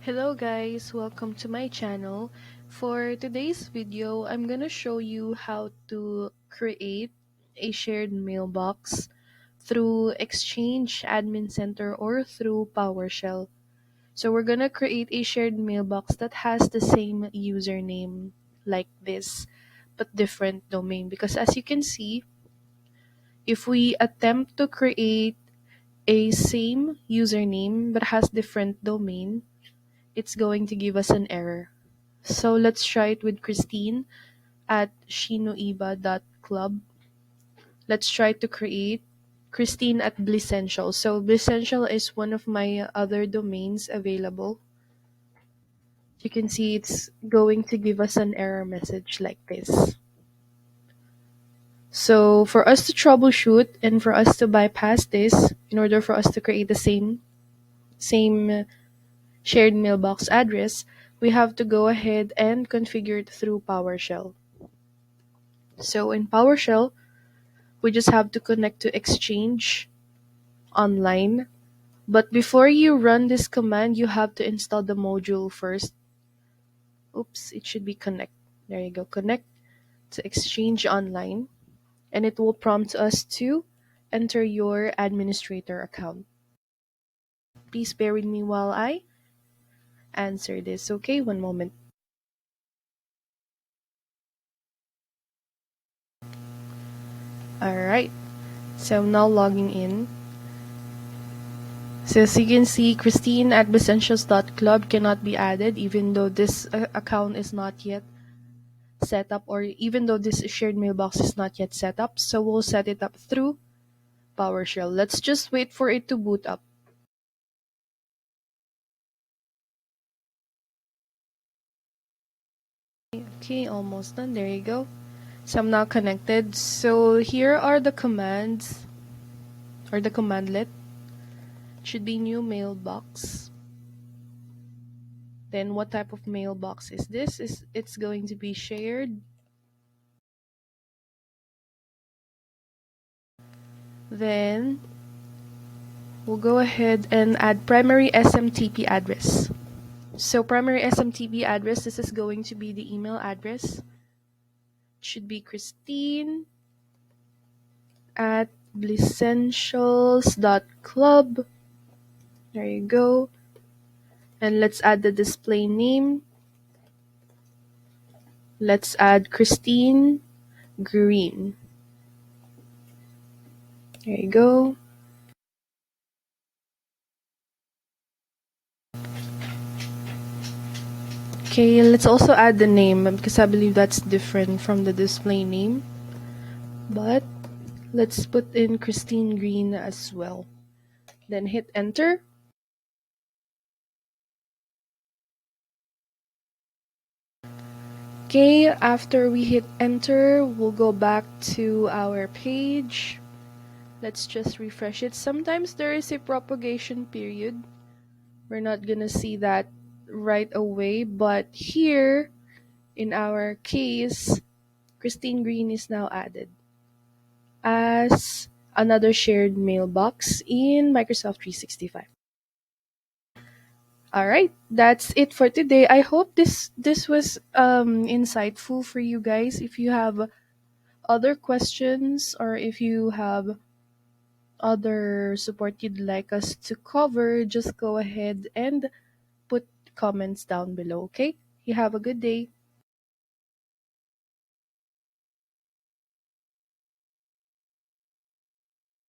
Hello guys, welcome to my channel. For today's video, I'm gonna show you how to create a shared mailbox through Exchange Admin Center or through PowerShell. So we're gonna create a shared mailbox that has the same username like this, but different domain. Because as you can see, if we attempt to create a same username but has different domain, it's going to give us an error. So let's try it with Christine at shinoiba.club. Let's try to create Christine at Blissential. So Blissential is one of my other domains available. You can see it's going to give us an error message like this. So for us to troubleshoot and for us to bypass this, in order for us to create the same shared mailbox address, we have to go ahead and configure it through PowerShell. So in PowerShell, we just have to connect to Exchange online. But before you run this command, you have to install the module first. Oops, it should be connect. There you go, connect to Exchange online. And it will prompt us to enter your administrator account. Please bear with me while I answer this. Okay, one moment. Alright, so I'm now logging in. So as you can see, Christine at Club cannot be added even though this account is not yet set up, or even though this shared mailbox is not yet set up. So we'll set it up through PowerShell. Let's just wait for it to boot up. Okay, almost done. There you go. So I'm now connected. So here are the commands, or the commandlet. It should be new mailbox. Then what type of mailbox is this? It's going to be shared. Then we'll go ahead and add primary SMTP address. So primary SMTP address, this is going to be the email address. It should be Christine at blissentials.club. There you go. And let's add the display name. Let's add Christine Green. There you go. Okay, let's also add the name because I believe that's different from the display name. But let's put in Christine Green as well. Then hit enter. Okay, after we hit enter, we'll go back to our page. Let's just refresh it. Sometimes there is a propagation period. We're not gonna see that right away, but here in our case, Christine Green is now added as another shared mailbox in Microsoft 365. All right, that's it for today. I hope this was insightful for you guys. If you have other questions or if you have other support you'd like us to cover, just go ahead and put comments down below, okay? You have a good day.